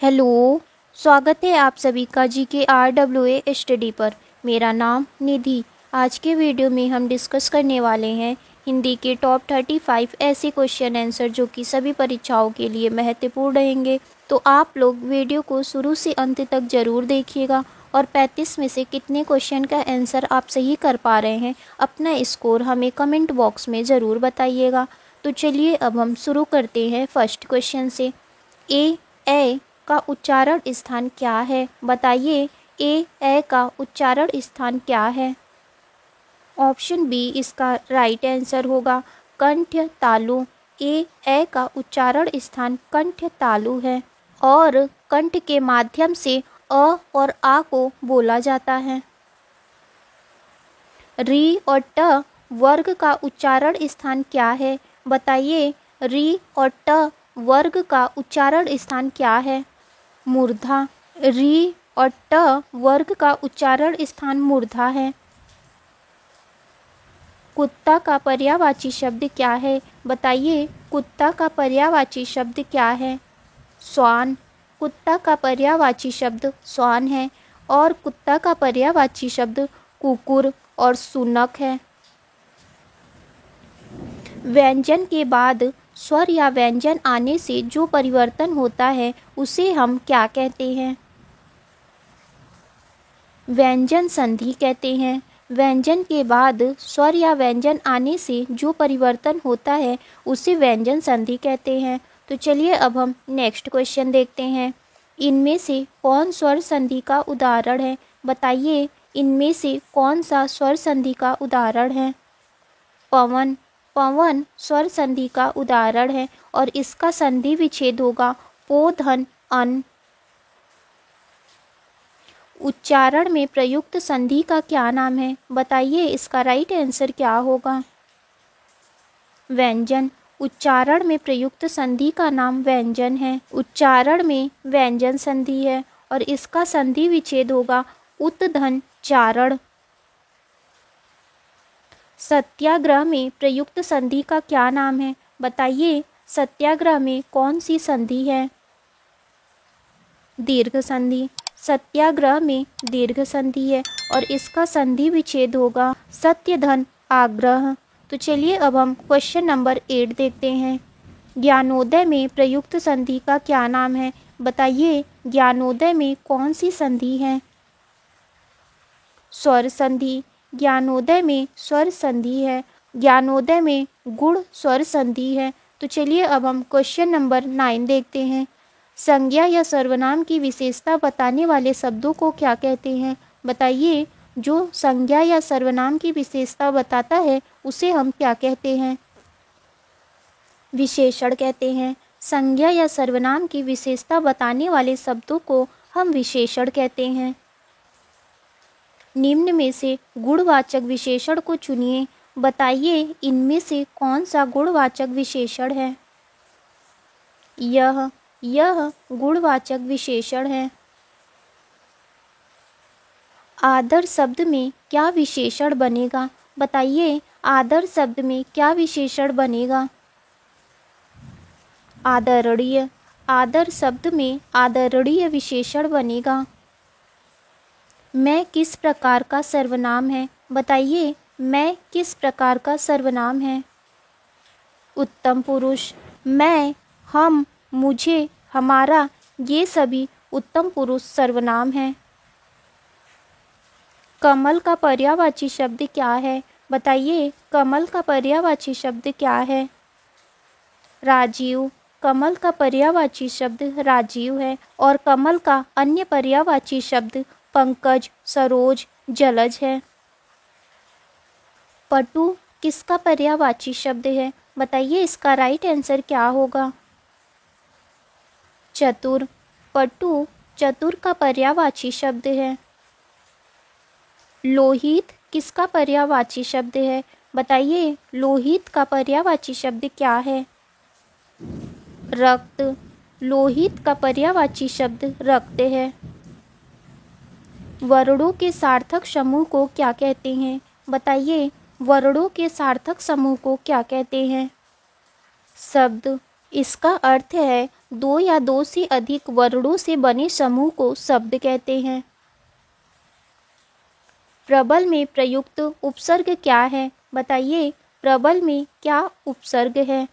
Hello, स्वागत है आप सभी का GKRWA स्टडी पर। मेरा नाम निधि। आज के वीडियो में हम डिस्कस करने वाले हैं हिंदी के टॉप 35 ऐसे क्वेश्चन आंसर जो कि सभी परीक्षाओं के लिए महत्वपूर्ण रहेंगे। तो आप लोग वीडियो को शुरू से अंत तक ज़रूर देखिएगा और 35 में से कितने क्वेश्चन का आंसर आप सही कर पा रहे हैं, अपना स्कोर हमें कमेंट बॉक्स में ज़रूर बताइएगा। तो चलिए अब हम शुरू करते हैं फर्स्ट क्वेश्चन से। ए का उच्चारण स्थान क्या है? बताइए, ए का उच्चारण स्थान क्या है? ऑप्शन बी इसका राइट आंसर होगा कंठ तालु। ए का उच्चारण स्थान कंठ तालु है और कंठ के माध्यम से अ और आ को बोला जाता है। री और ट वर्ग का उच्चारण स्थान क्या है? बताइए, री और ट वर्ग का उच्चारण स्थान क्या है? मूर्धा। री और ट वर्ग का उच्चारण स्थान मूर्धा है। कुत्ता का पर्यायवाची शब्द क्या है? बताइए, कुत्ता का पर्यायवाची शब्द क्या है? श्वान। कुत्ता का पर्यायवाची शब्द श्वान है और कुत्ता का पर्यायवाची शब्द कुकुर और शुनक है। व्यंजन के बाद स्वर या व्यंजन आने से जो परिवर्तन होता है उसे हम क्या कहते हैं? व्यंजन संधि कहते हैं। व्यंजन के बाद स्वर या व्यंजन आने से जो परिवर्तन होता है उसे व्यंजन संधि कहते हैं। तो चलिए अब हम नेक्स्ट क्वेश्चन देखते हैं। इनमें से कौन स्वर संधि का उदाहरण है? बताइए, इनमें से कौन सा स्वर संधि का उदाहरण है? पवन। पवन स्वर संधि का उदाहरण है और इसका संधि विच्छेद होगा पो धन अन। उच्चारण में प्रयुक्त संधि का क्या नाम है? बताइए, इसका राइट आंसर क्या होगा? व्यंजन। उच्चारण में प्रयुक्त संधि का नाम व्यंजन है। उच्चारण में व्यंजन संधि है और इसका संधि विच्छेद होगा उत धन चारण। सत्याग्रह में प्रयुक्त संधि का क्या नाम है? बताइए, सत्याग्रह में कौन सी संधि है? दीर्घ संधि। सत्याग्रह में दीर्घ संधि है और इसका संधि विच्छेद होगा सत्य धन आग्रह। तो चलिए अब हम क्वेश्चन नंबर 8 देखते हैं। ज्ञानोदय में प्रयुक्त संधि का क्या नाम है? बताइए, ज्ञानोदय में कौन सी संधि है? स्वर संधि। ज्ञानोदय में स्वर संधि है। ज्ञानोदय में गुण स्वर संधि है। तो चलिए अब हम क्वेश्चन नंबर 9 देखते हैं। संज्ञा या सर्वनाम की विशेषता बताने वाले शब्दों को क्या कहते हैं? बताइए, जो संज्ञा या सर्वनाम की विशेषता बताता है उसे हम क्या कहते हैं? विशेषण कहते हैं। संज्ञा या सर्वनाम की विशेषता बताने वाले शब्दों को हम विशेषण कहते हैं। निम्न में से गुणवाचक विशेषण को चुनिए। बताइए, इनमें से कौन सा गुणवाचक विशेषण है? यह गुणवाचक विशेषण है। आदर शब्द में क्या विशेषण बनेगा? बताइए, आदर शब्द में क्या विशेषण बनेगा? आदरणीय। आदर शब्द में आदरणीय विशेषण बनेगा। मैं किस प्रकार का सर्वनाम है? बताइए, मैं किस प्रकार का सर्वनाम है? उत्तम पुरुष। मैं, हम, मुझे, हमारा, ये सभी उत्तम पुरुष सर्वनाम हैं। कमल का पर्यायवाची शब्द क्या है? बताइए, कमल का पर्यायवाची शब्द क्या है? राजीव। कमल का पर्यायवाची शब्द राजीव है और कमल का अन्य पर्यायवाची शब्द पंकज, सरोज, जलज है। पटु किसका पर्यायवाची शब्द है? बताइए, इसका राइट आंसर क्या होगा? चतुर। पटु चतुर का पर्यायवाची शब्द है। लोहित किसका पर्यायवाची शब्द है? बताइए, लोहित का पर्यायवाची शब्द क्या है? रक्त। लोहित का पर्यायवाची शब्द रक्त है। वर्णों के सार्थक समूह को क्या कहते हैं? बताइए, वर्णों के सार्थक समूह को क्या कहते हैं? शब्द। इसका अर्थ है दो या दो से अधिक वर्णों से बने समूह को शब्द कहते हैं। प्रबल में प्रयुक्त उपसर्ग क्या है? बताइए, प्रबल में क्या उपसर्ग है?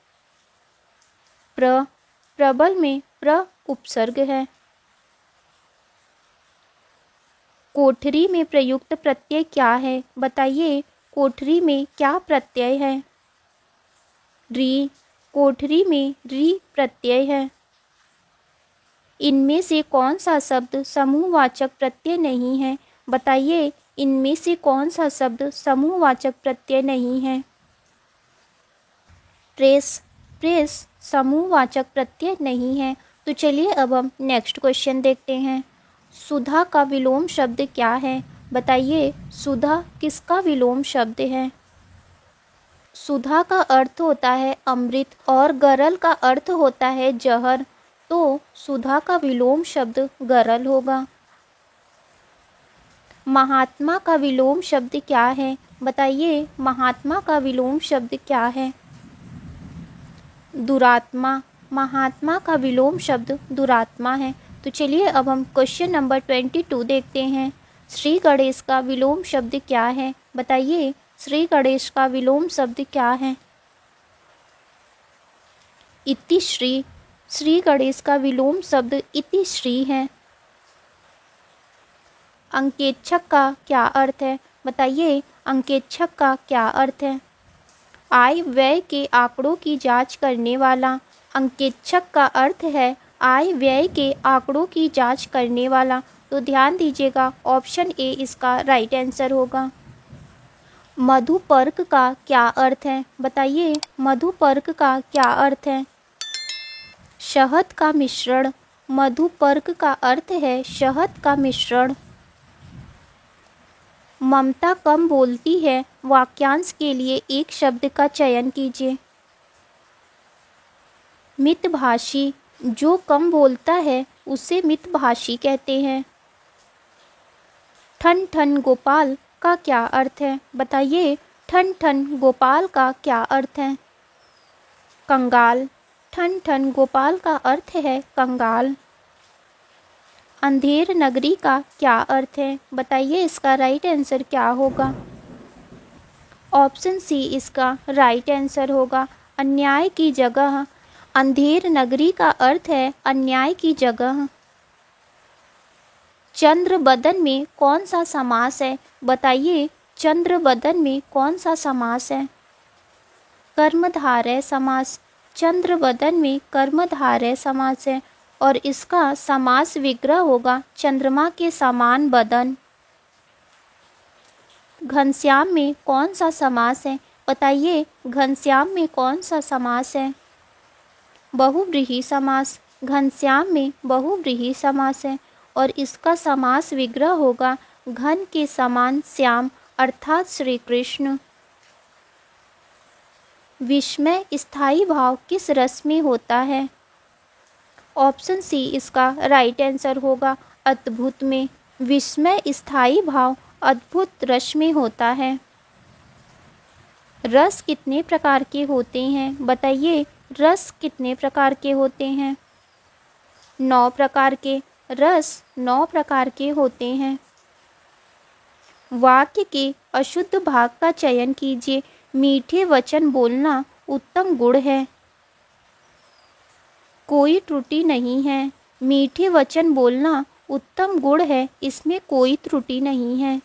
प्रबल में प्र उपसर्ग है। कोठरी में प्रयुक्त प्रत्यय क्या है? बताइए, कोठरी में क्या प्रत्यय है? री। कोठरी में री प्रत्यय है। इनमें से कौन सा शब्द समूहवाचक प्रत्यय नहीं है? बताइए, इनमें से कौन सा शब्द समूहवाचक प्रत्यय नहीं है? प्रेस। प्रेस समूहवाचक प्रत्यय नहीं है। तो चलिए अब हम नेक्स्ट क्वेश्चन देखते हैं। सुधा का विलोम शब्द क्या है? बताइए, सुधा किसका विलोम शब्द है? सुधा का अर्थ होता है अमृत और गरल का अर्थ होता है जहर, तो सुधा का विलोम शब्द गरल होगा। महात्मा का विलोम शब्द क्या है? बताइए, महात्मा का विलोम शब्द क्या है? दुरात्मा। महात्मा का विलोम शब्द दुरात्मा है। तो चलिए अब हम क्वेश्चन नंबर 22 देखते हैं। श्री गणेश का विलोम शब्द क्या है? बताइए, श्री गणेश का विलोम शब्द क्या है? इतिश्री। श्री गणेश का विलोम शब्द इतिश्री है। अंकेक्षक का क्या अर्थ है? बताइए, अंकेक्षक का क्या अर्थ है? आय व्यय के आंकड़ों की जांच करने वाला। अंकेक्षक का अर्थ है आय व्यय के आंकड़ों की जांच करने वाला। तो ध्यान दीजिएगा, ऑप्शन ए इसका राइट आंसर होगा। मधुपर्क का क्या अर्थ है? बताइए, मधुपर्क का क्या अर्थ है? शहद का मिश्रण। मधुपर्क का अर्थ है शहद का मिश्रण। ममता कम बोलती है वाक्यांश के लिए एक शब्द का चयन कीजिए। मितभाषी। जो कम बोलता है उसे मितभाषी कहते हैं। ठन ठन गोपाल का क्या अर्थ है? बताइए, ठन ठन गोपाल का क्या अर्थ है? कंगाल। ठन ठन गोपाल का अर्थ है कंगाल। अंधेर नगरी का क्या अर्थ है? बताइए, इसका राइट आंसर क्या होगा? ऑप्शन सी इसका राइट आंसर होगा, अन्याय की जगह। अंधेर नगरी का अर्थ है अन्याय की जगह। चंद्र बदन में कौन सा समास है? बताइए, चंद्र बदन में कौन सा समास है? कर्मधारय समास। चंद्र बदन में कर्मधारय समास है और इसका समास विग्रह होगा चंद्रमा के समान बदन। घनश्याम में कौन सा समास है? बताइए, घनश्याम में कौन सा समास है? बहुव्रीहि समास। घनश्याम में बहुव्रीहि समास है और इसका समास विग्रह होगा घन के समान श्याम अर्थात श्री कृष्ण। विस्मय स्थायी भाव किस रस में होता है? ऑप्शन सी इसका राइट आंसर होगा, अद्भुत में। विस्मय स्थायी भाव अद्भुत रस में होता है। रस कितने प्रकार के होते हैं? बताइए, रस कितने प्रकार के होते हैं? 9 प्रकार के। रस 9 प्रकार के होते हैं। वाक्य के अशुद्ध भाग का चयन कीजिए। मीठे वचन बोलना उत्तम गुण है। कोई त्रुटि नहीं है। मीठे वचन बोलना उत्तम गुण है, इसमें कोई त्रुटि नहीं है।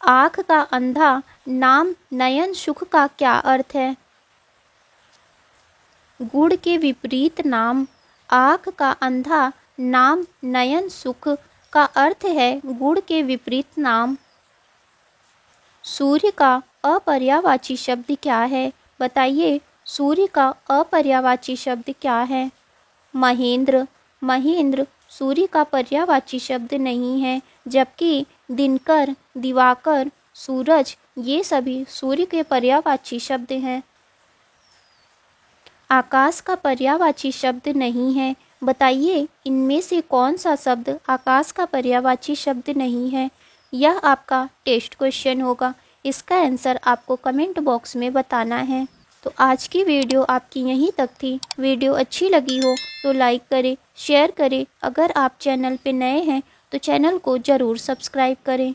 आँख का अंधा नाम नयन सुख का क्या अर्थ है? गुण के विपरीत नाम। आँख का अंधा नाम नयन सुख का अर्थ है गुण के विपरीत नाम। सूर्य का अपर्यायवाची शब्द क्या है? बताइए, सूर्य का अपर्यायवाची शब्द क्या है? महेंद्र। महेंद्र सूर्य का पर्यायवाची शब्द नहीं है, जबकि दिनकर, दिवाकर, सूरज ये सभी सूर्य के पर्यायवाची शब्द हैं। आकाश का पर्यायवाची शब्द नहीं है। बताइए, इनमें से कौन सा शब्द आकाश का पर्यायवाची शब्द नहीं है? यह आपका टेस्ट क्वेश्चन होगा। इसका आंसर आपको कमेंट बॉक्स में बताना है। तो आज की वीडियो आपकी यहीं तक थी। वीडियो अच्छी लगी हो तो लाइक करें, शेयर करें। अगर आप चैनल पे नए हैं तो चैनल को ज़रूर सब्सक्राइब करें।